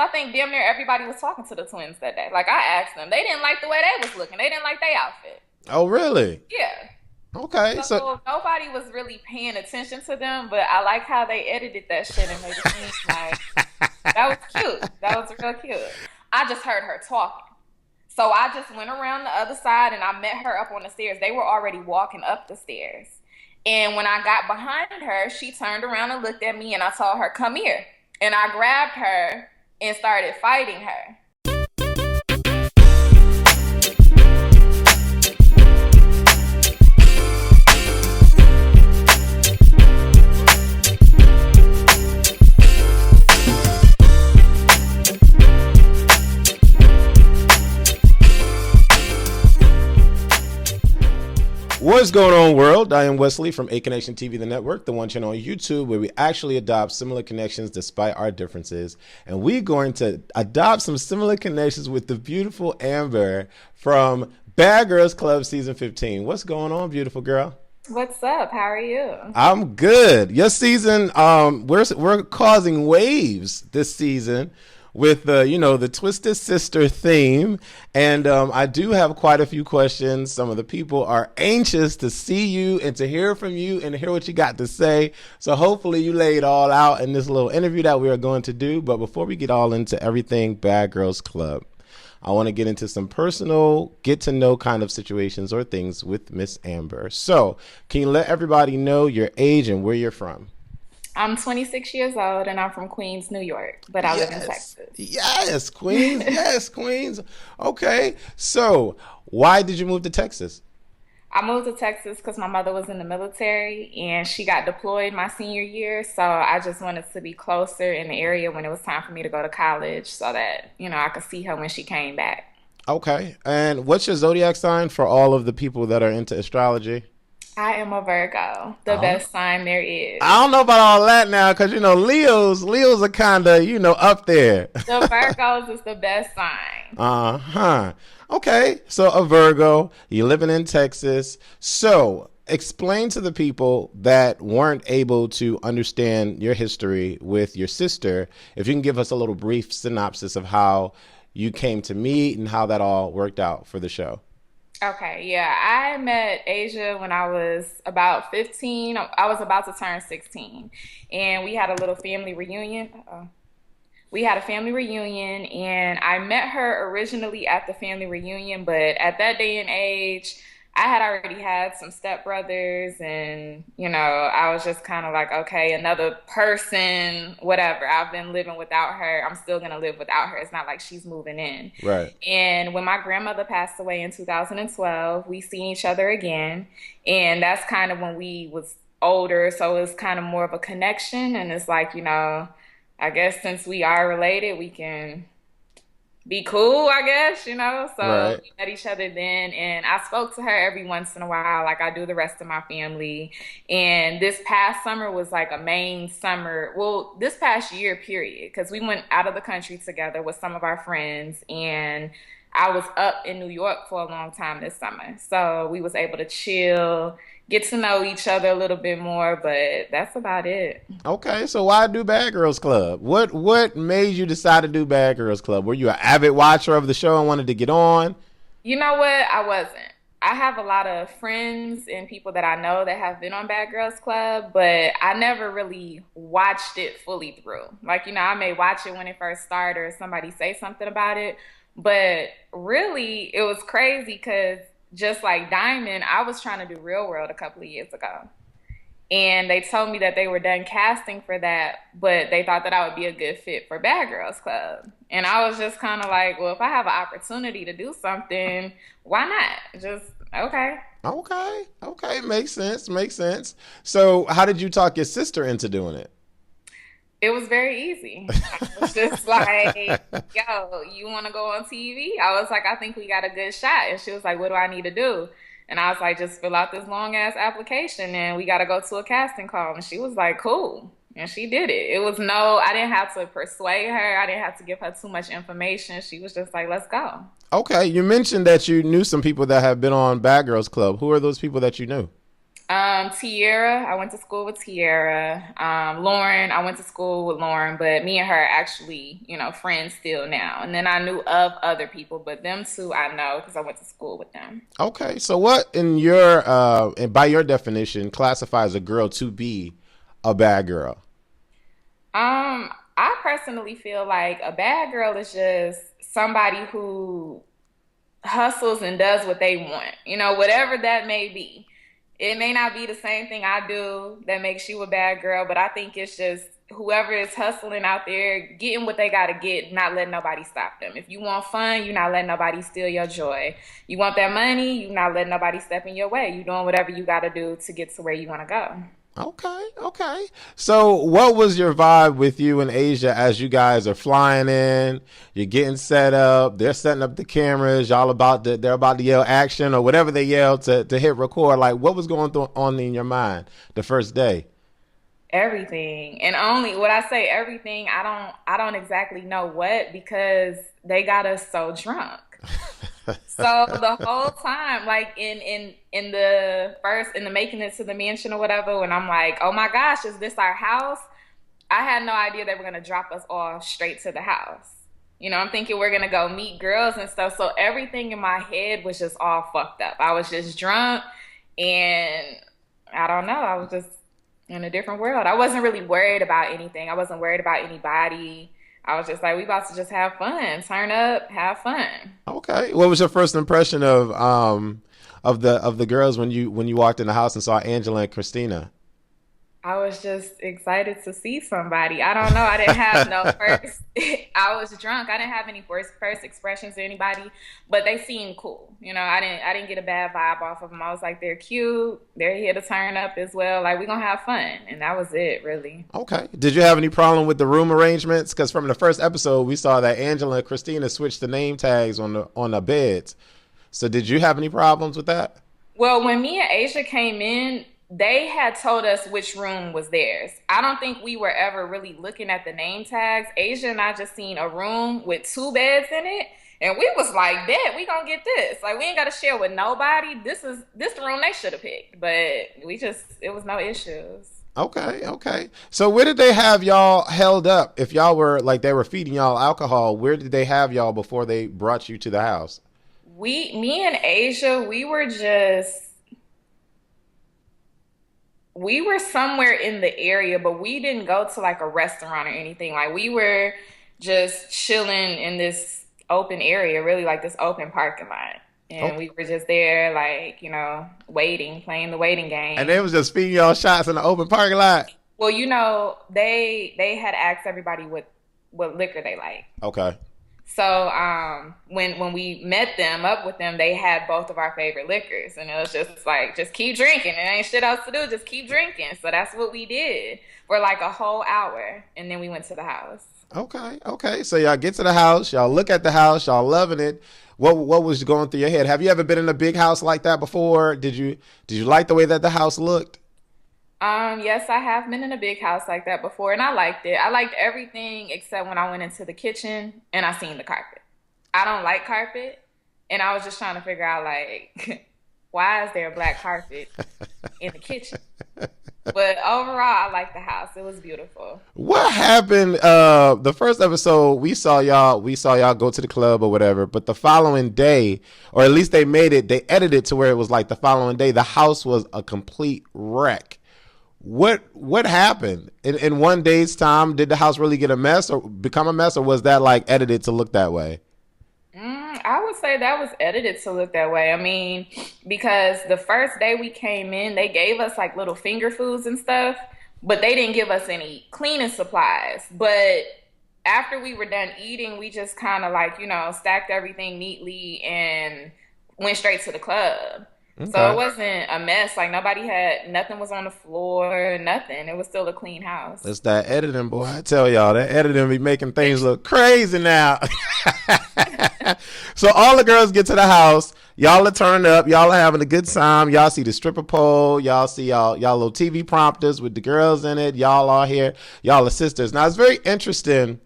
I think damn near everybody was talking to the twins that day. Like, I asked them. They didn't like the way they was looking. They didn't like their outfit. Oh, really? Yeah. Okay. So So nobody was really paying attention to them, but I like how they edited that shit and made it seem like that was cute. That was real cute. I just heard her talking. So I just went around the other side and I met her up on the stairs. They were already walking up the stairs. And when I got behind her, she turned around and looked at me and I told her, come here. And I grabbed her and started fighting her. what's going on, world? I am Wesley from Aconnectiontv, the network, the one channel on YouTube where we actually adopt similar connections despite our differences. And we're going to adopt some similar connections with the beautiful Amber from Bad Girls Club Season 15. What's going on, beautiful girl? What's up? How are you? I'm good. Your season, we're causing waves this season with the Twisted Sister theme, and I do have quite a few questions. Some of the people are anxious to see you and to hear from you and hear what you got to say. So hopefully you lay it all out in this little interview that we are going to do. But before we get all into everything Bad Girls Club, I want to get into some personal get-to-know kind of situations or things with Miss Amber. So can you let everybody know your age and where you're from? I'm 26 years old and I'm from Queens, New York, but I live in Texas. Yes, Queens. Yes, Queens. Okay. So why did you move to Texas? I moved to Texas because my mother was in the military and she got deployed my senior year. So I just wanted to be closer in the area when it was time for me to go to college so that, I could see her when she came back. Okay. And what's your zodiac sign for all of the people that are into astrology? I am a Virgo, the best sign there is. I don't know about all that now because, Leos are kind of, up there. The Virgos is the best sign. Uh-huh. Okay, so a Virgo, you're living in Texas. So explain to the people that weren't able to understand your history with your sister, if you can give us a little brief synopsis of how you came to meet and how that all worked out for the show. Okay, yeah. I met Asia when I was about 15. I was about to turn 16. And we had a little family reunion. We had a family reunion, and I met her originally at the family reunion, but at that day and age, I had already had some stepbrothers, and, I was just kind of like, okay, another person, whatever. I've been living without her. I'm still going to live without her. It's not like she's moving in. Right. And when my grandmother passed away in 2012, we seen each other again, and that's kind of when we was older, so it was kind of more of a connection, and it's like, I guess since we are related, we can be cool, I guess, So right. We met each other then, and I spoke to her every once in a while, like I do the rest of my family. And this past summer was like a main summer, well, this past year, period, because we went out of the country together with some of our friends, and I was up in New York for a long time this summer. So we was able to chill, get to know each other a little bit more, but that's about it. Okay, so why do Bad Girls Club? What made you decide to do Bad Girls Club? Were you an avid watcher of the show and wanted to get on? You know what? I wasn't. I have a lot of friends and people that I know that have been on Bad Girls Club, but I never really watched it fully through. Like, I may watch it when it first started or somebody say something about it, but really it was crazy because just like Diamond, I was trying to do Real World a couple of years ago. And they told me that they were done casting for that, but they thought that I would be a good fit for Bad Girls Club. And I was just kind of like, well, if I have an opportunity to do something, why not? Just, okay. Okay. Makes sense. So how did you talk your sister into doing it? It was very easy. I was just like, yo, you want to go on TV? I was like, I think we got a good shot. And she was like, what do I need to do? And I was like, just fill out this long ass application and we got to go to a casting call. And she was like, cool. And she did it. I didn't have to persuade her. I didn't have to give her too much information. She was just like, let's go. Okay. You mentioned that you knew some people that have been on Bad Girls Club. Who are those people that you knew? Tierra, I went to school with Tierra. Lauren, I went to school with Lauren, but me and her are actually, friends still now. And then I knew of other people, but them two I know because I went to school with them. Okay, so what in your and by your definition classifies a girl to be a bad girl? I personally feel like a bad girl is just somebody who hustles and does what they want, whatever that may be. It may not be the same thing I do that makes you a bad girl, but I think it's just whoever is hustling out there, getting what they got to get, not letting nobody stop them. If you want fun, you're not letting nobody steal your joy. You want that money, you're not letting nobody step in your way. You're doing whatever you got to do to get to where you want to go. Okay, okay. So, what was your vibe with you and Asia as you guys are flying in? You're getting set up. They're setting up the cameras. Y'all they're about to yell action or whatever they yell to hit record. Like, what was on in your mind the first day? Everything. And only when I say everything, I don't exactly know what because they got us so drunk. So the whole time, like in the making it to the mansion or whatever, when I'm like, oh my gosh, is this our house? I had no idea they were gonna drop us all straight to the house. I'm thinking we're gonna go meet girls and stuff. So everything in my head was just all fucked up. I was just drunk and I don't know, I was just in a different world. I wasn't really worried about anything. I wasn't worried about anybody. I was just like, we about to just have fun, turn up, have fun. Okay. What was your first impression of the girls when you walked in the house and saw Angela and Christina? I was just excited to see somebody. I don't know. I didn't have no first. I was drunk. I didn't have any first expressions to anybody, but they seemed cool. I didn't get a bad vibe off of them. I was like, they're cute. They're here to turn up as well. Like, we're gonna have fun, and that was it, really. Okay. Did you have any problem with the room arrangements? Because from the first episode, we saw that Angela and Christina switched the name tags on the beds. So did you have any problems with that? Well, when me and Asia came in, they had told us which room was theirs. I don't think we were ever really looking at the name tags. Asia and I just seen a room with 2 beds in it. And we was like, "Bet we gonna get this. Like, we ain't gotta share with nobody. This the room they should have picked." But it was no issues. Okay, okay. So where did they have y'all held up? If y'all were like they were feeding y'all alcohol, where did they have y'all before they brought you to the house? Me and Asia, we were somewhere in the area, but we didn't go to like a restaurant or anything. Like, we were just chilling in this open area, really like this open parking lot. And we were just there, like, waiting, playing the waiting game. And they was just feeding y'all shots in the open parking lot. Well, they had asked everybody what liquor they like. Okay. So when we met them up with them, they had both of our favorite liquors, and it was just like, just keep drinking. There ain't shit else to do, just keep drinking. So that's what we did for like a whole hour, and then we went to the house. Okay, okay. So y'all get to the house, y'all look at the house, y'all loving it. What was going through your head? Have you ever been in a big house like that before? Did you like the way that the house looked? Yes, I have been in a big house like that before, and I liked it. I liked everything except when I went into the kitchen and I seen the carpet. I don't like carpet, and I was just trying to figure out, like, why is there a black carpet in the kitchen? But overall, I liked the house. It was beautiful. What happened? The first episode, we saw y'all go to the club or whatever. But the following day, or at least they edited to where it was like the following day, the house was a complete wreck. What happened in one day's time? Did the house really get a mess or become a mess, or was that like edited to look that way? I would say that was edited to look that way. I mean, because the first day we came in, they gave us like little finger foods and stuff, but they didn't give us any cleaning supplies. But after we were done eating, we just kind of like, stacked everything neatly and went straight to the club. Okay. So it wasn't a mess. Like, nothing was on the floor, nothing. It was still a clean house. It's that editing, boy. I tell y'all, that editing be making things look crazy now. So all the girls get to the house. Y'all are turning up. Y'all are having a good time. Y'all see the stripper pole. Y'all see y'all little TV prompters with the girls in it. Y'all are here. Y'all are sisters. Now, it's very interesting.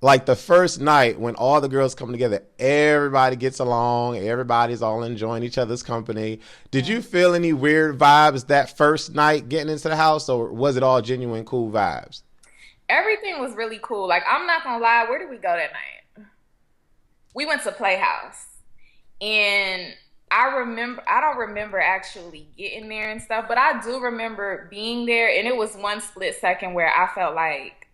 like the first night when all the girls come together, everybody gets along, everybody's all enjoying each other's company. Did you feel any weird vibes that first night getting into the house, or was it all genuine cool vibes? Everything was really cool. Like, I'm not gonna lie, where did we go that night? We went to Playhouse. And I don't remember actually getting there and stuff, but I do remember being there, and it was one split second where I felt like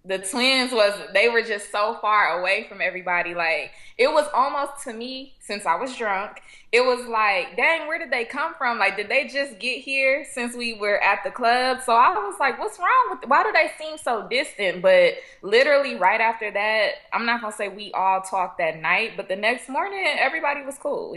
the twins they were just so far away from everybody. Like, it was almost, to me, since I was drunk, it was like, dang, where did they come from? Like, did they just get here since we were at the club? So I was like, what's wrong with, why do they seem so distant? But literally right after that, I'm not gonna say we all talked that night, but the next morning everybody was cool.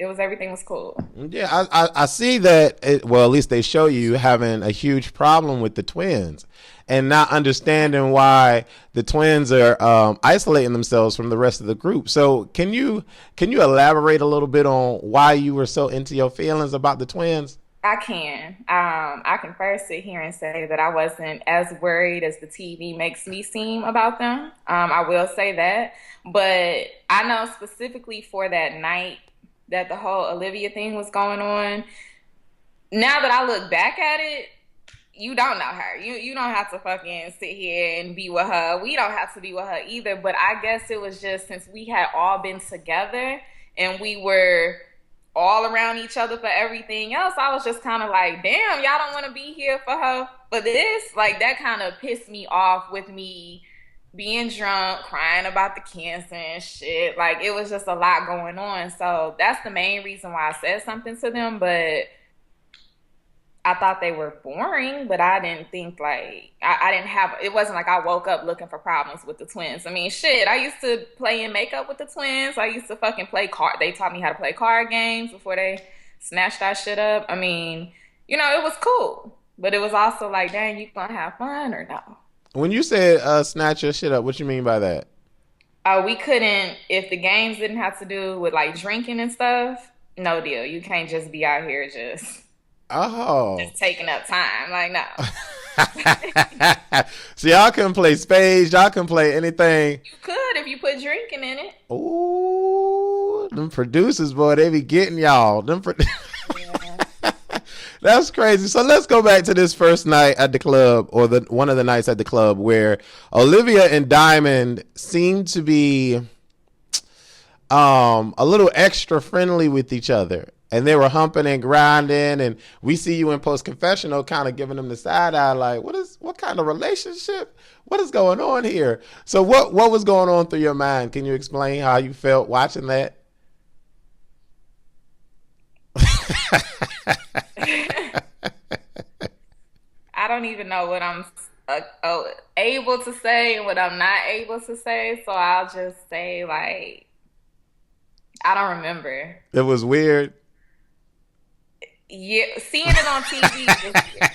Everything was cool. Yeah, I see that. Well, at least they show you having a huge problem with the twins and not understanding why the twins are isolating themselves from the rest of the group. So can you elaborate a little bit on why you were so into your feelings about the twins? I can. I can first sit here and say that I wasn't as worried as the TV makes me seem about them. I will say that. But I know specifically for that night that the whole Olivia thing was going on. Now that I look back at it, you don't know her. You don't have to fucking sit here and be with her. We don't have to be with her either. But I guess it was just since we had all been together and we were all around each other for everything else, I was just kind of like, damn, y'all don't want to be here for her for this? Like, that kind of pissed me off with me being drunk, crying about the cancer and shit. Like, it was just a lot going on. So that's the main reason why I said something to them. But I thought they were boring, but I didn't think like I didn't have. It wasn't like I woke up looking for problems with the twins. I mean, shit. I used to play in makeup with the twins. I used to fucking play card. They taught me how to play card games before they snatched that shit up. I mean, it was cool, but it was also like, dang, you gonna have fun or no? When you said snatch your shit up, what you mean by that? We couldn't, if the games didn't have to do with like drinking and stuff. No deal. You can't just be out here Oh. just taking up time. Like, no. So y'all can play spades, y'all can play anything. You could if you put drinking in it. Ooh, them producers, boy, they be getting y'all. Yeah. That's crazy. So let's go back to this first night at the club, or the one of the nights at the club where Olivia and Diamond seemed to be a little extra friendly with each other. And they were humping and grinding, and we see you in post confessional kind of giving them the side eye, like, what kind of relationship? What is going on here? So what was going on through your mind? Can you explain how you felt watching that? I don't even know what I'm able to say and what I'm not able to say. So I'll just say, like, I don't remember. It was weird. Yeah, seeing it on TV was weird.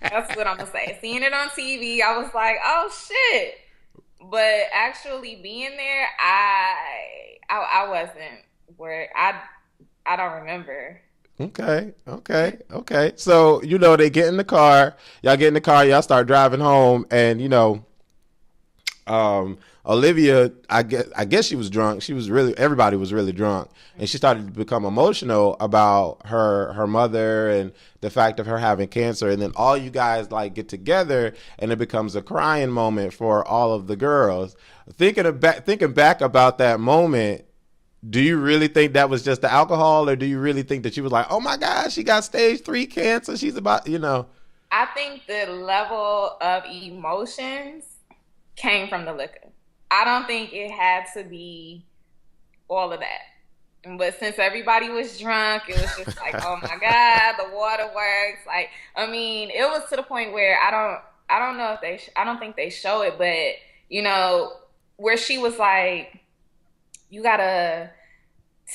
That's what I'm gonna say. Seeing it on TV, I was like, "Oh shit!" But actually being there, I wasn't where I don't remember. Okay. So they get in the car. Y'all get in the car. Y'all start driving home, and Olivia, I guess she was drunk. Everybody was really drunk, and she started to become emotional about her mother and the fact of her having cancer. And then all you guys like get together, and it becomes a crying moment for all of the girls. Thinking back about that moment, do you really think that was just the alcohol, or do you really think that she was like, oh my God, she got stage 3 cancer? She's about. I think the level of emotions came from the liquor. I don't think it had to be all of that. But since everybody was drunk, it was just like, oh my God, the waterworks. Like, I mean, it was to the point where I don't know if I don't think they show it, but where she was like, you gotta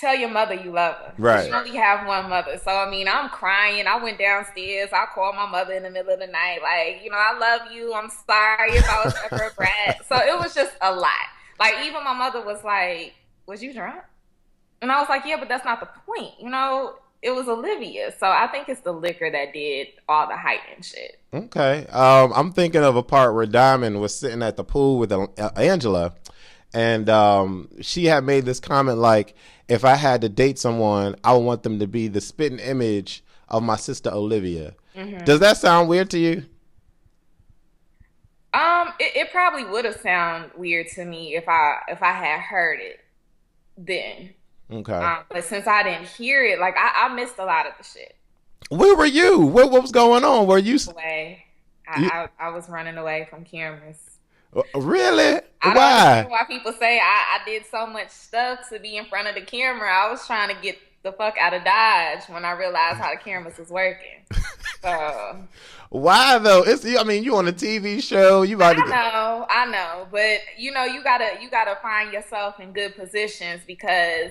tell your mother you love her. Right. You only have one mother. So, I mean, I'm crying. I went downstairs. I called my mother in the middle of the night. Like, I love you. I'm sorry if I was ever a brat. So it was just a lot. Like, even my mother was like, was you drunk? And I was like, yeah, but that's not the point. it was Olivia. So I think it's the liquor that did all the heightened shit. Okay. I'm thinking of a part where Diamond was sitting at the pool with Angela, and she had made this comment like, "If I had to date someone, I would want them to be the spitting image of my sister Olivia." Does Hmm. that sound weird to you? It probably would have sounded weird to me if I had heard it then. Okay. But since I didn't hear it, like I missed a lot of the shit. Where were you? What was going on? Were you, Away. you I was running away from cameras. really? I don't Why? understand why people say I did so much stuff to be in front of the camera. I was trying to get the fuck out of Dodge when I realized how the cameras was working. So Why though? It's I mean, you on a TV show. You about to get. I know, but you gotta find yourself in good positions because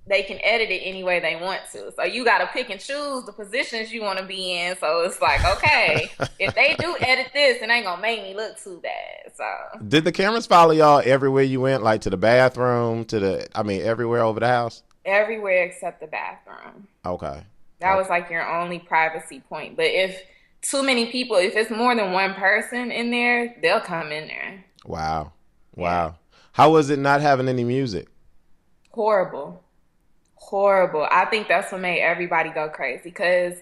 they can edit it any way they want to. So you gotta pick and choose the positions you want to be in. So it's like, okay, if they do edit this, it ain't gonna make me look too bad. So Did the cameras follow y'all everywhere you went, like to the bathroom, to the? I mean, everywhere over the house. everywhere except the bathroom. Okay. That Okay. was like your only privacy point. But if too many people, if it's more than one person in there, they'll come in there. Wow. Yeah. Wow. How was it not having any music? Horrible. Horrible. I think that's what made everybody go crazy because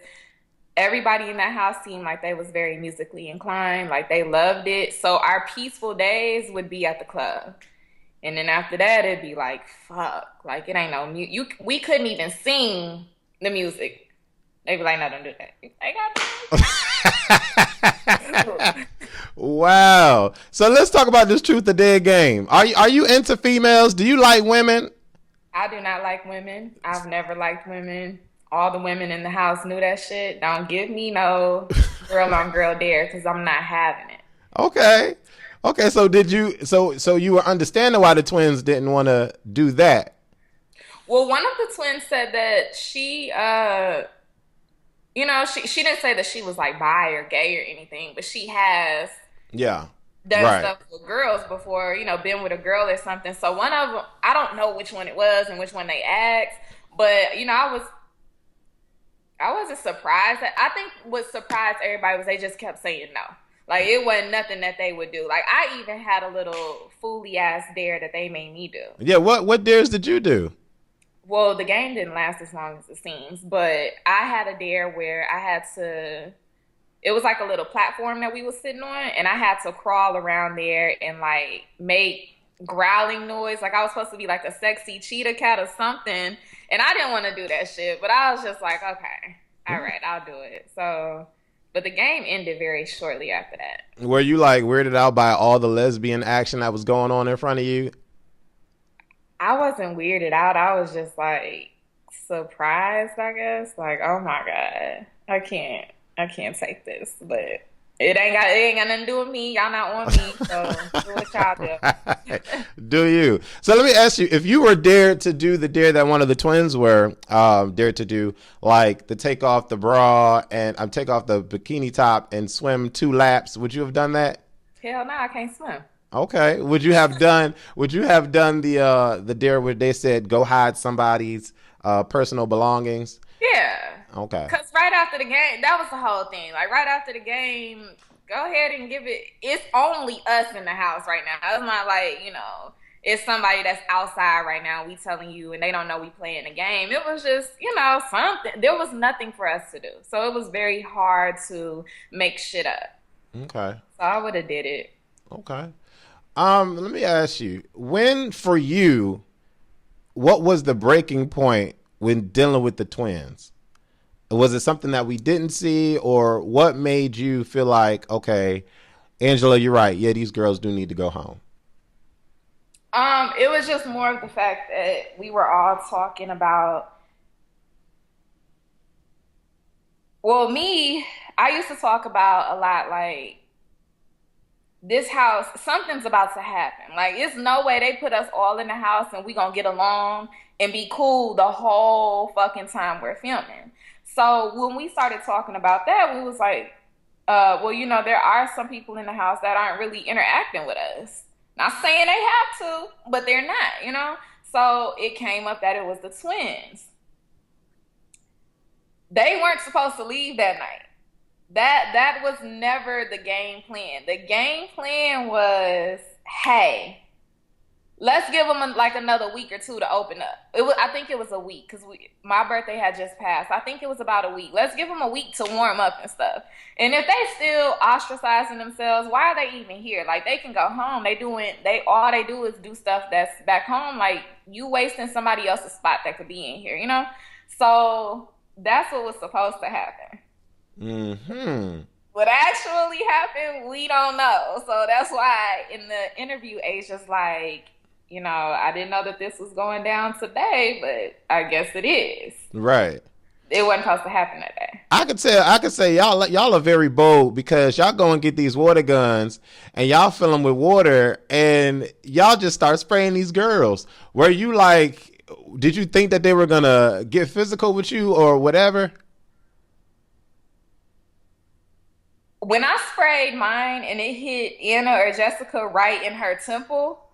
everybody in that house seemed like they was very musically inclined, like they loved it. So our peaceful days would be at the club. And then after that, it'd be like, fuck, like it ain't no we couldn't even sing the music. They'd be like, no, don't do that. I got Wow. So let's talk about this truth or dare game. Are you into females? Do you like women? I do not like women. I've never liked women. All the women in the house knew that shit. Don't give me no girl on girl dare because I'm not having it. Okay. Okay, so did you so you were understanding why the twins didn't want to do that? Well, one of the twins said that she didn't say that she was like bi or gay or anything, but she has Yeah. done Right. stuff with girls before, been with a girl or something. So one of them, I don't know which one it was and which one they asked, but I wasn't surprised. I think what surprised everybody was they just kept saying no. Like it wasn't nothing that they would do. Like I even had a little fooly ass dare that they made me do. Yeah, what dares did you do? Well, the game didn't last as long as it seems, but I had a dare where I had to. It was like a little platform that we was sitting on, and I had to crawl around there and like make growling noise. Like I was supposed to be like a sexy cheetah cat or something, and I didn't want to do that shit. But I was just like, okay, all right, I'll do it. So, but the game ended very shortly after that. Were you like weirded out by all the lesbian action that was going on in front of you? I wasn't weirded out. I was just like surprised, I guess. Like, oh my God, I can't take this. But it ain't got nothing to do with me. Y'all not on me, so do what y'all do. Do you? So let me ask you: if you were dared to do the dare that one of the twins were dared to do, like to take off the bra and take off the bikini top and swim 2 laps, would you have done that? Hell no, I can't swim. Okay. Would you have done? Would you have done the dare where they said go hide somebody's personal belongings? Yeah, Okay. cause right after the game, that was the whole thing. Like right after the game, go ahead and give it. It's only us in the house right now. It's not like it's somebody that's outside right now. We telling you, and they don't know we playing the game. It was just something. There was nothing for us to do, so it was very hard to make shit up. Okay. So I would have did it. Okay. Let me ask you, when for you, what was the breaking point when dealing with the twins? Was it something that we didn't see, or what made you feel like, okay, Angela, you're right. Yeah, these girls do need to go home. It was just more of the fact that we were all talking about. Well, me, I used to talk about a lot like this house, something's about to happen. Like, it's no way they put us all in the house and we gonna get along and be cool the whole fucking time we're filming. So when we started talking about that, we was like, well, there are some people in the house that aren't really interacting with us. Not saying they have to, but they're not. So it came up that it was the twins. They weren't supposed to leave that night. That was never the game plan. The game plan was, hey, let's give them like another week or two to open up. I think it was a week because my birthday had just passed. I think it was about a week. Let's give them a week to warm up and stuff. And if they still ostracizing themselves, why are they even here? Like, they can go home. All they do is do stuff that's back home. Like, you wasting somebody else's spot that could be in here, you know? So that's what was supposed to happen. Mm-hmm. What actually happened, we don't know. So that's why in the interview, Asia's like, I didn't know that this was going down today, but I guess it is. Right. It wasn't supposed to happen that day. I could say y'all are very bold because y'all go and get these water guns and y'all fill them with water and y'all just start spraying these girls. Were you like, did you think that they were gonna get physical with you or whatever? When I sprayed mine and it hit Anna or Jessica right in her temple,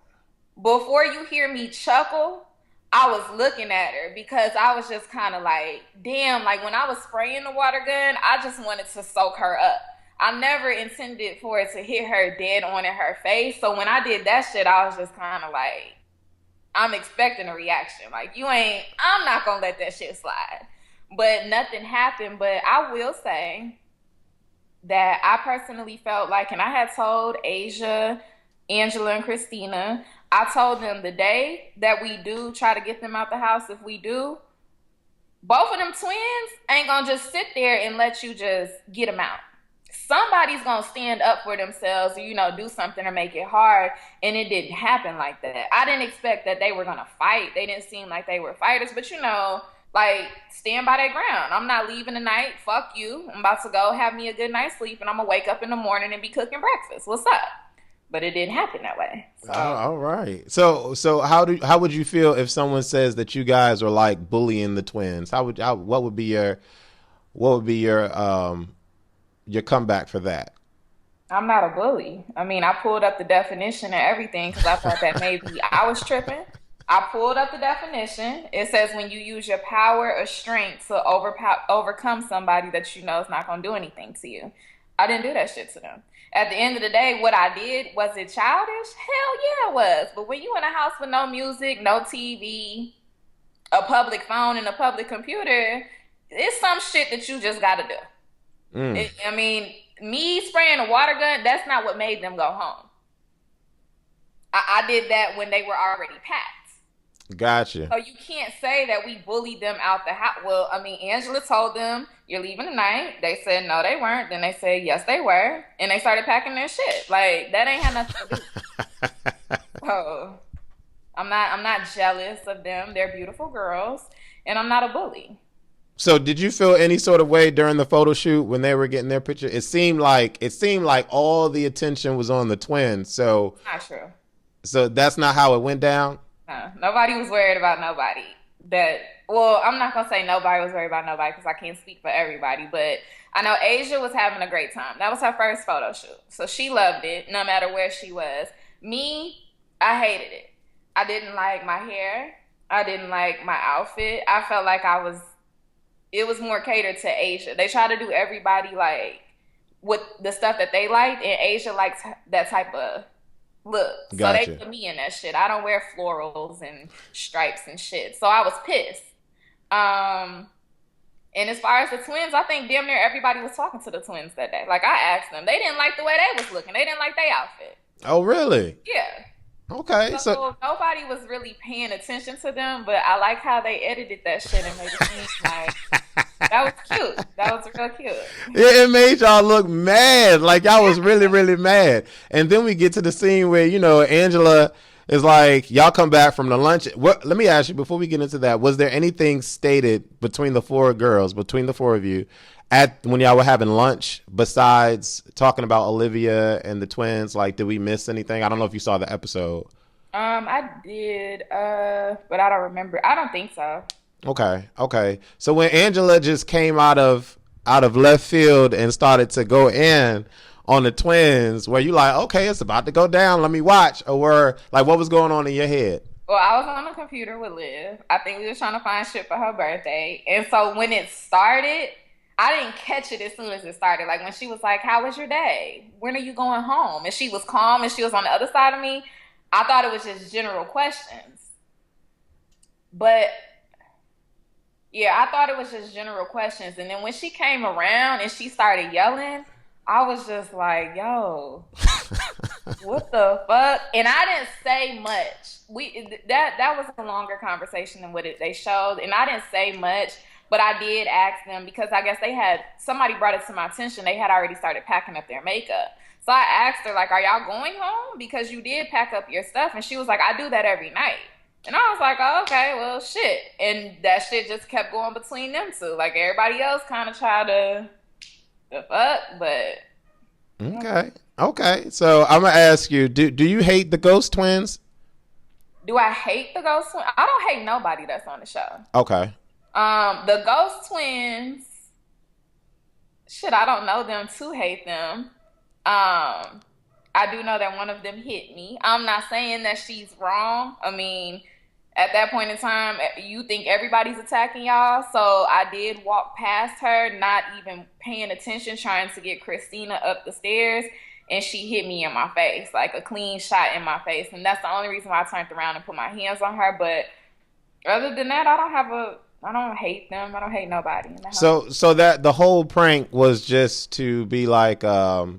before you hear me chuckle, I was looking at her because I was just kind of like, damn, like when I was spraying the water gun, I just wanted to soak her up. I never intended for it to hit her dead on in her face. So when I did that shit, I was just kind of like, I'm expecting a reaction. Like, I'm not going to let that shit slide. But nothing happened. But I will say that I personally felt like, and I had told Asia, Angela, and Christina, I told them the day that we do try to get them out the house, if we do, both of them twins ain't gonna just sit there and let you just get them out. Somebody's gonna stand up for themselves, do something to make it hard, and it didn't happen like that. I didn't expect that they were gonna fight. They didn't seem like they were fighters, but like, stand by their ground. I'm not leaving tonight. Fuck you. I'm about to go have me a good night's sleep, and I'm gonna wake up in the morning and be cooking breakfast. What's up? But it didn't happen that way. So. Oh, all right. So how would you feel if someone says that you guys are like bullying the twins? What would be your comeback for that? I'm not a bully. I mean, I pulled up the definition and everything because I thought that maybe I was tripping. I pulled up the definition. It says when you use your power or strength to overcome somebody that you know is not going to do anything to you. I didn't do that shit to them. At the end of the day, what I did, was it childish? Hell yeah, it was. But when you in a house with no music, no TV, a public phone, and a public computer, it's some shit that you just got to do. Me spraying a water gun, that's not what made them go home. I did that when they were already packed. Gotcha. So you can't say that we bullied them out the house. Well, Angela told them, you're leaving tonight. They said, no, they weren't. Then they said, yes, they were. And they started packing their shit. Like, that ain't had nothing to do. So, I'm not jealous of them. They're beautiful girls. And I'm not a bully. So did you feel any sort of way during the photo shoot when they were getting their picture? It seemed like all the attention was on the twins. So not true. So that's not how it went down? No, nobody was worried about nobody. I'm not going to say nobody was worried about nobody because I can't speak for everybody, but I know Asia was having a great time. That was her first photo shoot. So she loved it no matter where she was. Me, I hated it. I didn't like my hair. I didn't like my outfit. I felt like it was more catered to Asia. They try to do everybody like with the stuff that they liked, and Asia likes that type of look. Gotcha. So they put me in that shit. I don't wear florals and stripes and shit. So I was pissed. And as far as the twins, I think damn near everybody was talking to the twins that day. Like, I asked them. They didn't like the way they was looking. They didn't like their outfit. Oh, really? Yeah. Okay. So nobody was really paying attention to them, but I like how they edited that shit and made it seem like that was cute. That was real cute. It made y'all look mad. Like y'all was really, really mad. And then we get to the scene where, Angela is like, y'all come back from the lunch. Let me ask you, before we get into that, was there anything stated between the four of you, when y'all were having lunch, besides talking about Olivia and the twins? Like, did we miss anything? I don't know if you saw the episode. I did, but I don't remember. I don't think so. Okay. So when Angela just came out of left field and started to go in on the twins, were you like, okay, it's about to go down, let me watch? Or like, what was going on in your head? Well, I was on the computer with Liv. I think we was trying to find shit for her birthday. And so when it started, I didn't catch it as soon as it started. Like when she was like, "How was your day? When are you going home?" And she was calm and she was on the other side of me. I thought it was just general questions. But yeah, I thought it was just general questions. And then when she came around and she started yelling, I was just like, yo, what the fuck? And I didn't say much. That was a longer conversation than they showed, and I didn't say much, but I did ask them because I guess they had somebody brought it to my attention. They had already started packing up their makeup. So I asked her, like, are y'all going home? Because you did pack up your stuff. And she was like, I do that every night. And I was like, oh, okay, well, shit. And that shit just kept going between them two. Like, everybody else kind of tried to the fuck, but. Okay. Okay. So I'm gonna ask you, do you hate the Ghost Twins? Do I hate the Ghost Twins? I don't hate nobody that's on the show. Okay. The Ghost Twins, shit, I don't know them to hate them. I do know that one of them hit me. I'm not saying that she's wrong. I mean, at that point in time, you think everybody's attacking y'all. So I did walk past her, not even paying attention, trying to get Christina up the stairs. And she hit me in my face, like a clean shot in my face. And that's the only reason why I turned around and put my hands on her. But other than that, I don't hate them. I don't hate nobody in the house. So that the whole prank was just to be like a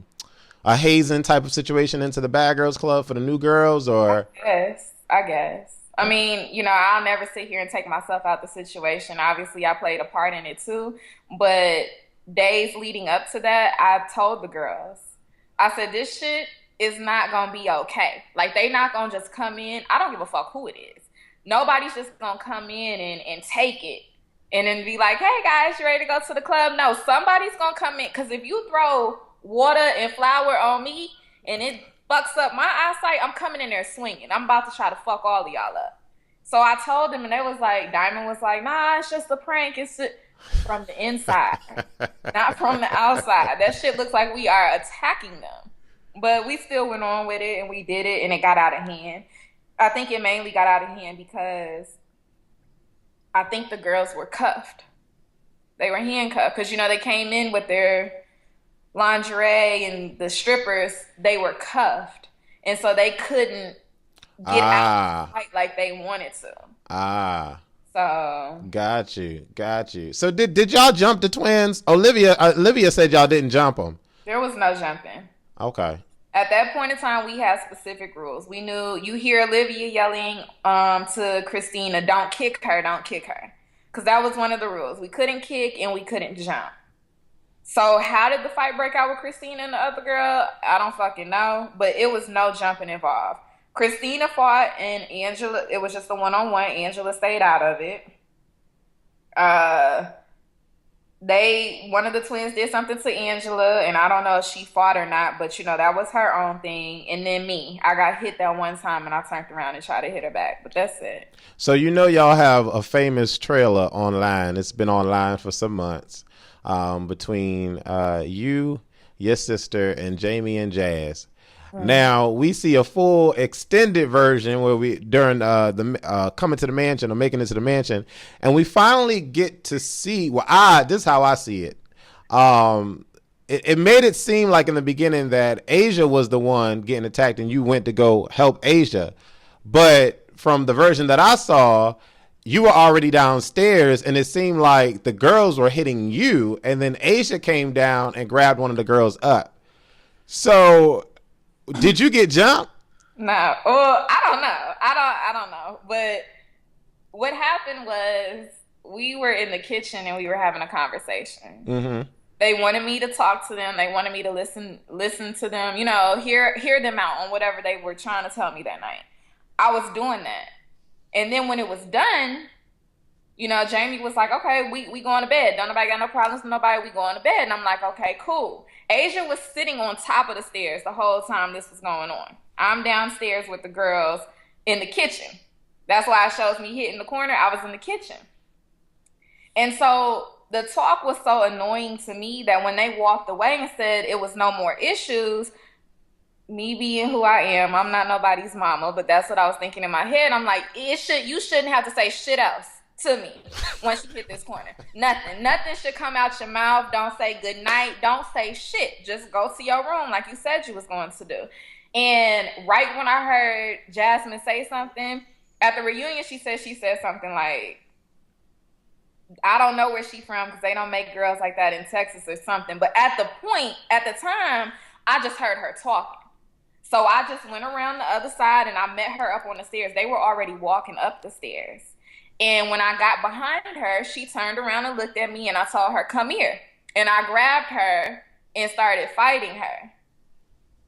hazing type of situation into the Bad Girls Club for the new girls, or I guess. I mean, I'll never sit here and take myself out the situation. Obviously, I played a part in it too. But days leading up to that, I told the girls, I said, this shit is not going to be okay. Like, they not going to just come in. I don't give a fuck who it is. Nobody's just going to come in and take it and then be like, hey, guys, you ready to go to the club? No, somebody's going to come in. Because if you throw water and flour on me and it fucks up my eyesight, I'm coming in there swinging. I'm about to try to fuck all of y'all up. So I told them, and they was like, Diamond was like, nah, it's just a prank. It's from the inside, not from the outside. That shit looks like we are attacking them. But we still went on with it, and we did it, and it got out of hand. I think it mainly got out of hand because I think the girls were cuffed. They were handcuffed because, they came in with their lingerie, and the strippers, they were cuffed. And so they couldn't get out like they wanted to. So got you. So did y'all jump the twins? Olivia said y'all didn't jump them. There was no jumping. Okay. At that point in time, we had specific rules. We knew you hear Olivia yelling to Christina, don't kick her, don't kick her. Because that was one of the rules. We couldn't kick and we couldn't jump. So how did the fight break out with Christina and the other girl? I don't fucking know. But it was no jumping involved. Christina fought and Angela, it was just a one-on-one. Angela stayed out of it. One of the twins did something to Angela, and I don't know if she fought or not, but that was her own thing. And then me, I got hit that one time and I turned around and tried to hit her back, but that's it. So y'all have a famous trailer online. It's been online for some months, between you, your sister, and Jaimee and Jaz. Now we see a full extended version where we during the coming to the mansion or making it to the mansion, and we finally get to see. Well, this is how I see it. It made it seem like in the beginning that Asia was the one getting attacked, and you went to go help Asia. But from the version that I saw, you were already downstairs, and it seemed like the girls were hitting you, and then Asia came down and grabbed one of the girls up. So. Did you get jumped? No. Well, I don't know. I don't know. But what happened was we were in the kitchen and we were having a conversation. Mm-hmm. They wanted me to talk to them. They wanted me to listen to them, hear them out on whatever they were trying to tell me that night. I was doing that. And then when it was done, Jaimee was like, okay, we going to bed. Don't nobody got no problems with nobody. We going to bed. And I'm like, okay, cool. Asia was sitting on top of the stairs the whole time this was going on. I'm downstairs with the girls in the kitchen. That's why it shows me hitting the corner. I was in the kitchen. And so the talk was so annoying to me that when they walked away and said it was no more issues, me being who I am, I'm not nobody's mama, but that's what I was thinking in my head. I'm like, you shouldn't have to say shit else to me once you hit this corner. Nothing should come out your mouth. Don't say good night. Don't say shit. Just go to your room like you said you was going to do. And right when I heard Jasmine say something at the reunion, she said something like, I don't know where she from because they don't make girls like that in Texas or something. But at the time, I just heard her talking. So I just went around the other side and I met her up on the stairs. They were already walking up the stairs. And when I got behind her, she turned around and looked at me and I told her, come here. And I grabbed her and started fighting her.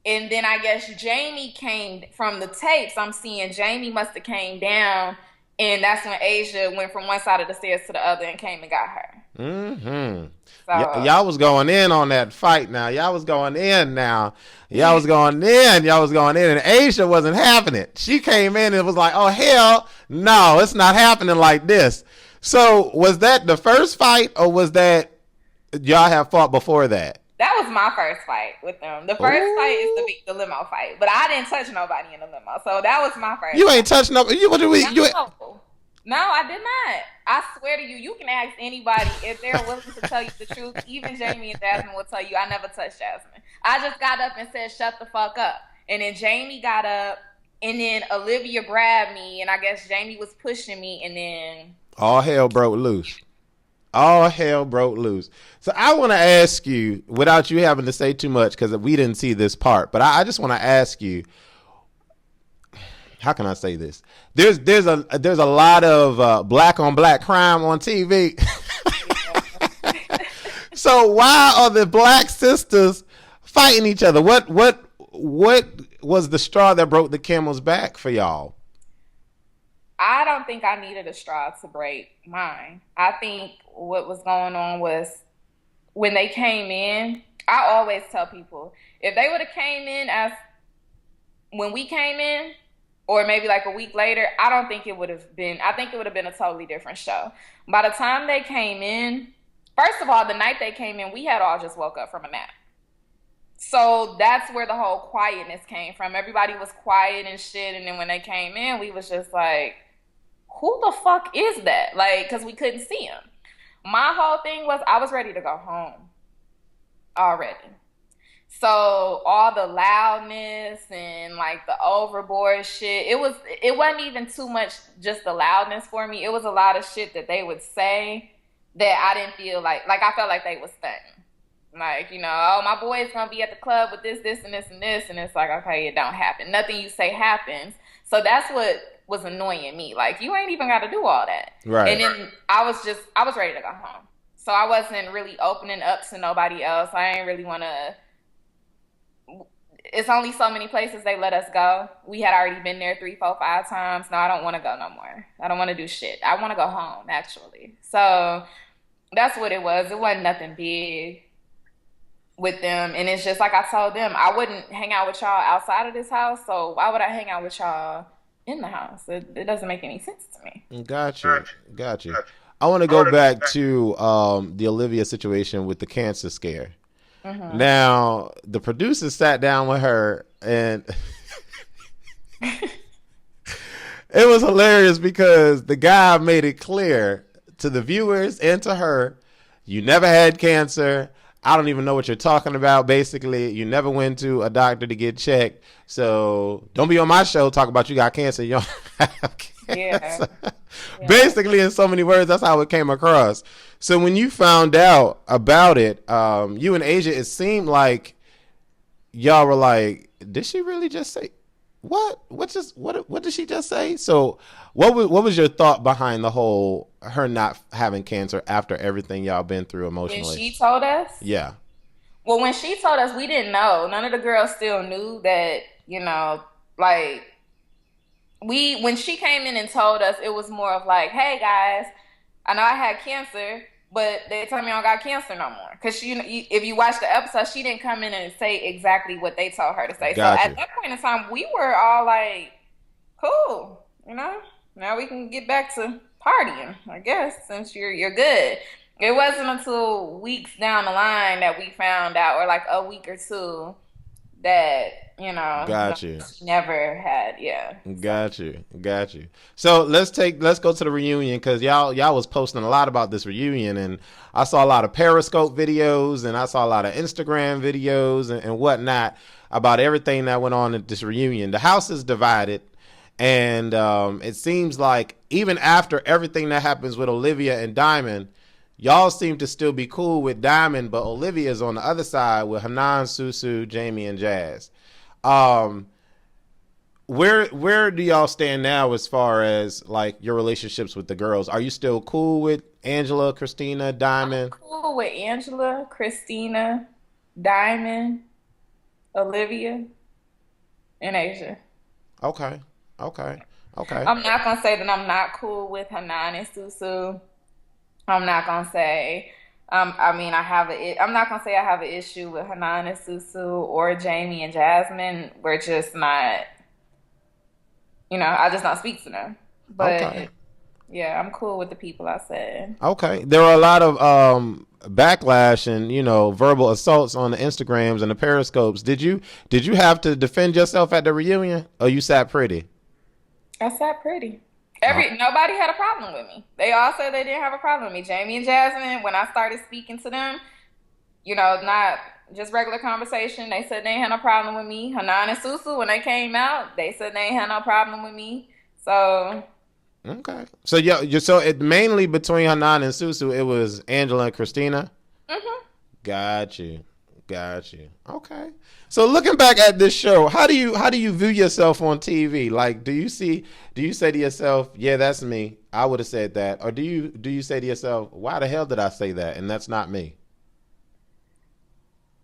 And then I guess Jaimee came from the tapes. I'm seeing Jaimee must have came down, and that's when Asia went from one side of the stairs to the other and came and got her. Mm-hmm. So Y'all was going in on that fight now. Y'all was going in now. Y'all was going in. Y'all was going in. And Asia wasn't having it. She came in and was like, oh, hell, no, it's not happening like this. So was that the first fight, or was that y'all have fought before that? that was my first fight with them. The first fight is the limo fight, but I didn't touch nobody in the limo, so that was my first. You ain't touched no. You, what do we? You, No, no, I did not. I swear to you, you can ask anybody if they're willing to tell you the truth. Even Jaimee and Jasmine will tell you I never touched Jasmine. I just got up and said, shut the fuck up. And then Jaimee got up, and then Olivia grabbed me, and I guess Jaimee was pushing me, and then all hell broke loose. All hell broke loose. So I want to ask you, without you having to say too much, because we didn't see this part, but I just want to ask you, how can I say this? There's a lot of black on black crime on TV. So why are the black sisters fighting each other? What was the straw that broke the camel's back for y'all? I don't think I needed a straw to break mine. I think what was going on was when they came in, I always tell people, if they would have came in as when we came in, or maybe like a week later, I don't think it would have been, I think it would have been a totally different show. By the time they came in, first of all, the night they came in, we had all just woke up from a nap. So that's where the whole quietness came from. Everybody was quiet and shit, and then when they came in, we was just like, who the fuck is that? Like, because we couldn't see him. My whole thing was I was ready to go home already. So all the loudness and like the overboard shit, it wasn't even too much just the loudness for me. It was a lot of shit that they would say that I didn't feel like I felt like they was stunting. Like, you know, oh, my boy is gonna be at the club with this, and this, and this, and it's like, okay, it don't happen. Nothing you say happens. So that's what was annoying me. Like, you ain't even got to do all that. Right. And then I was ready to go home. So I wasn't really opening up to nobody else. I ain't really want to. It's only so many places they let us go. We had already been there 3, 4, 5 times. No, I don't want to go no more. I don't want to do shit. I want to go home, actually. So that's what it was. It wasn't nothing big with them. And it's just like I told them, I wouldn't hang out with y'all outside of this house. So why would I hang out with y'all in the house? It doesn't make any sense to me. Got you. I want to go back to the Olivia situation with the cancer scare. Mm-hmm. Now, the producers sat down with her, and it was hilarious because the guy made it clear to the viewers and to her, you never had cancer. I don't even know what you're talking about. Basically, you never went to a doctor to get checked. So don't be on my show talking about you got cancer. You don't have cancer. Yeah. Basically, in so many words, that's how it came across. So when you found out about it, you and Asia, it seemed like y'all were like, did she really just say what? What did she just say? So what was your thought behind the whole her not having cancer after everything y'all been through emotionally? When she told us? Yeah. Well, when she told us, we didn't know. None of the girls still knew that, you know, like when she came in and told us, it was more of like, hey guys, I know I had cancer, but they told me I don't got cancer no more. Because if you watch the episode, she didn't come in and say exactly what they told her to say. Gotcha. So at that point in time, we were all like, cool, you know? Now we can get back to partying, I guess, since you're good. It wasn't until weeks down the line that we found out, or like a week or two, that, you know, no, Got you. she never had. Yeah. So, Got you. Got you. So let's go to the reunion because y'all was posting a lot about this reunion, and I saw a lot of Periscope videos and I saw a lot of Instagram videos and whatnot about everything that went on at this reunion. The house is divided, and it seems like even after everything that happens with Olivia and Diamond, y'all seem to still be cool with Diamond, but Olivia's on the other side with Hanan, Susu, Jaimee, and Jazz. Um, where do y'all stand now as far as like your relationships with the girls? Are you still cool with Angela, Christina, I'm Diamond? cool with Angela, Christina, Diamond, Olivia, and Asia. Okay, okay, okay, I'm not gonna say that I'm not cool with Hanan and Susu. I'm not gonna say. I mean, I'm not gonna say I have an issue with Hanan and Susu or Jaimee and Jasmine. We're just not. I just don't speak to them. okay, But yeah, I'm cool with the people I said. okay. There were a lot of backlash and verbal assaults on the Instagrams and the Periscopes. Did you have to defend yourself at the reunion, or you sat pretty? I sat pretty. Oh, Nobody had a problem with me. They all said they didn't have a problem with me. Jaimee and Jasmine, when I started speaking to them, not just regular conversation. They said they ain't had no problem with me. Hanan and Susu, when they came out, they said they ain't had no problem with me. So, okay. So yeah, so it mainly between Hanan and Susu, it was Angela and Christina. mhm. Got you. Got you. Okay. So looking back at this show, how do you view yourself on TV? Like, do you say to yourself, yeah, that's me. I would have said that. Or do you say to yourself, why the hell did I say that? And that's not me.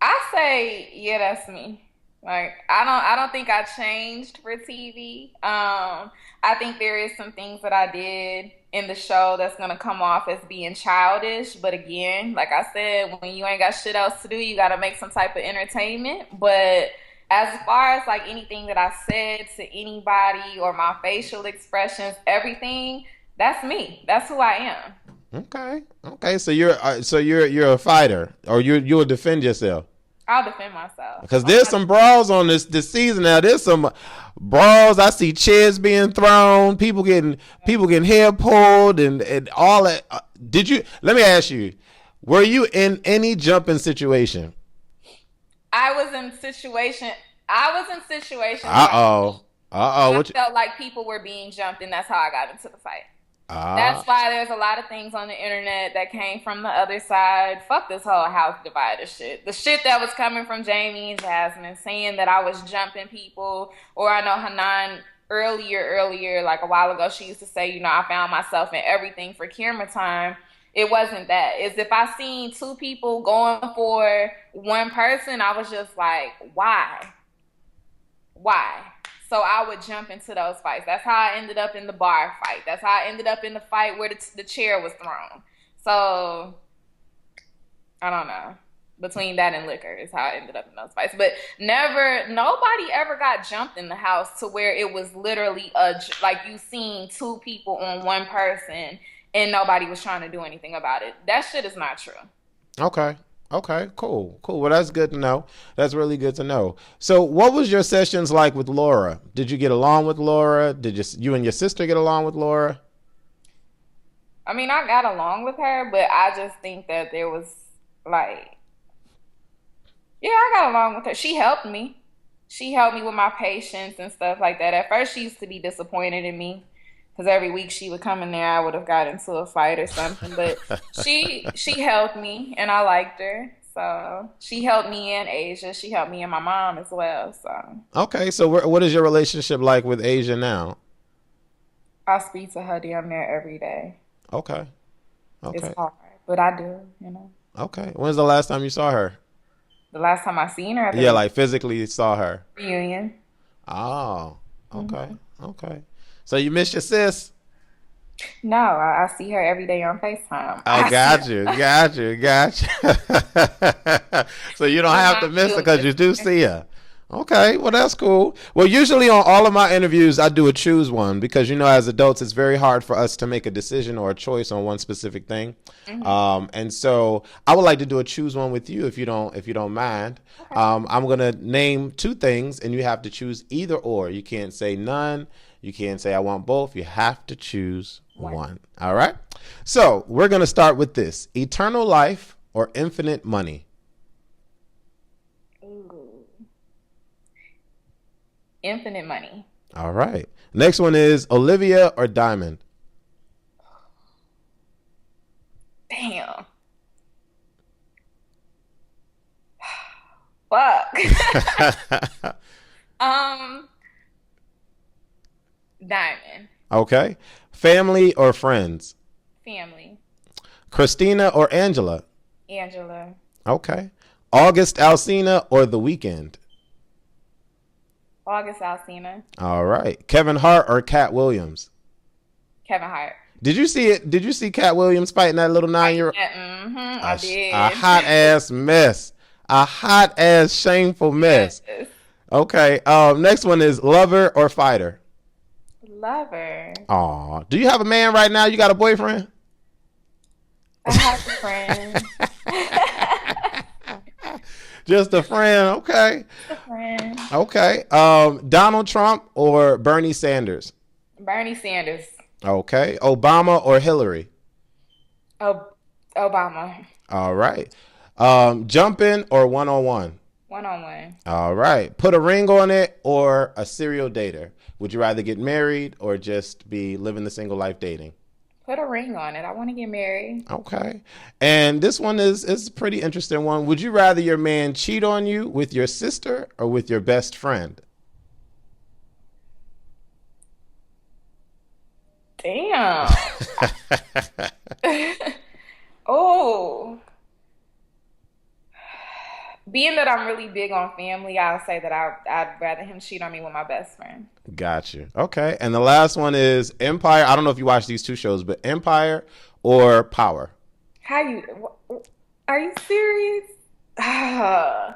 I say, yeah, that's me. Like, I don't think I changed for TV. I think there is some things that I did in the show that's gonna come off as being childish. But again, like I said, when you ain't got shit else to do, you gotta make some type of entertainment. But as far as like anything that I said to anybody or my facial expressions, everything, that's me. That's who I am. Okay. Okay. So you're a fighter, or you'll defend yourself. I'll defend myself. Because there's some brawls on this season now. There's some brawls. I see chairs being thrown, people getting hair pulled, and all that. Did you? Let me ask you: were you in any jumping situation? I was in situation. I was in situations Uh oh. Uh oh. I What? felt like people were being jumped, and that's how I got into the fight. Ah. That's why there's a lot of things on the internet that came from the other side. Fuck this whole house divider shit. The shit that was coming from Jaimee and Jasmine saying that I was jumping people, or I know Hanan earlier, like a while ago, she used to say, I found myself in everything for camera time. It wasn't that. It's if I seen two people going for one person, I was just like, why? Why? So I would jump into those fights. That's how I ended up in the bar fight. That's how I ended up in the fight where the chair was thrown. So I don't know. Between that and liquor is how I ended up in those fights. But nobody ever got jumped in the house to where it was literally like you seen two people on one person and nobody was trying to do anything about it. That shit is not true. Okay. Okay. Cool. Cool. Well, that's good to know. That's really good to know. So, what was your sessions like with Laura? Did you get along with Laura? Did you and your sister get along with Laura? I mean, I got along with her, but I just think that there was like, yeah, I got along with her. She helped me. She helped me with my patience and stuff like that. At first, she used to be disappointed in me because every week she would come in there, I would have got into a fight or something. But she helped me, and I liked her. So she helped me and Asia. She helped me and my mom as well. So Okay. So, what is your relationship like with Asia now? I speak to her damn near every day. Okay. It's Okay. hard, but I do. Okay. When's the last time you saw her? The last time I seen her at Yeah, the like physically saw her. reunion. Oh. Okay. Hmm. Okay. So you miss your sis? No, I see her every day on FaceTime. I got you. Got you. Got you. So you don't She's have my to miss her little because you do sister. see her. Okay, well that's cool. Well, usually on all of my interviews, I do a choose one because as adults, it's very hard for us to make a decision or a choice on one specific thing. And so I would like to do a choose one with you if you don't mind. Okay. I'm gonna name two things, and you have to choose either or. You can't say none. You can't say I want both. You have to choose one. All right. So we're gonna start with this: eternal life or infinite money. Infinite money. All right. Next one is Olivia or Diamond. Damn. Fuck. Diamond. Okay. Family or friends? Family. Christina or Angela? Angela. Okay. August Alsina or The Weeknd? August Alsina. All right. Kevin Hart or Cat Williams? Kevin Hart. Did you see it? Did you see Cat Williams fighting that little 9-year-old? I did. A hot ass mess. A hot ass shameful mess. Yes. Okay. Next one is lover or fighter? Lover. Aw. Do you have a man right now? You got a boyfriend? I have a friend. Just a friend. Okay. A friend. Okay. Donald Trump or Bernie Sanders? Bernie Sanders. Okay. Obama or Hillary? Obama. All right. Jumping or one-on-one? One-on-one. All right. Put a ring on it or a serial dater? Would you rather get married or just be living the single life dating? Put a ring on it. I want to get married. Okay. And this one is a pretty interesting one. Would you rather your man cheat on you with your sister or with your best friend? Damn. Oh. Being that I'm really big on family, I'll say that I'd rather him cheat on me with my best friend. Got you. Okay. And the last one is Empire. I don't know if you watch these two shows, but Empire or Power? Are you serious? I'm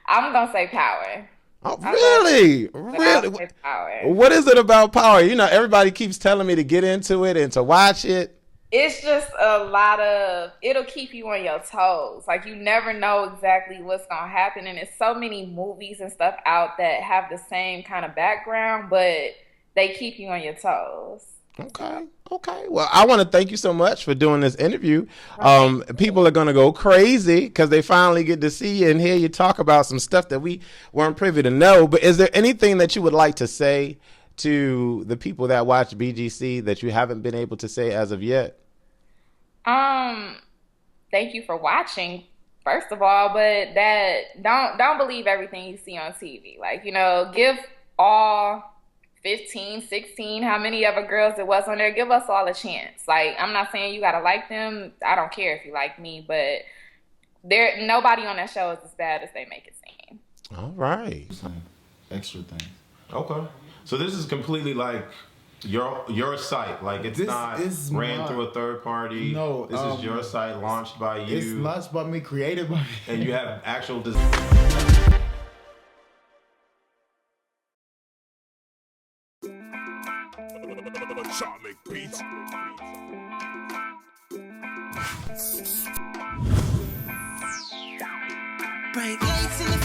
going to say Power. Oh, really? Really? Power. What is it about Power? Everybody keeps telling me to get into it and to watch it. It's just it'll keep you on your toes. Like, you never know exactly what's going to happen. And there's so many movies and stuff out that have the same kind of background, but they keep you on your toes. Okay. Well, I want to thank you so much for doing this interview. People are going to go crazy because they finally get to see you and hear you talk about some stuff that we weren't privy to know. But is there anything that you would like to say to the people that watch BGC that you haven't been able to say as of yet? Thank you for watching, first of all, but don't believe everything you see on TV. Like, give all 15, 16, how many other girls it was on there, give us all a chance. Like, I'm not saying you gotta like them. I don't care if you like me, but nobody on that show is as bad as they make it seem. All right. Extra thing. Okay. So this is completely like your site. Like, it's not ran through a third party. No. This is your site, launched by you. It's launched by me, created by me. And you have actual Atomic Beats. Bright lights in the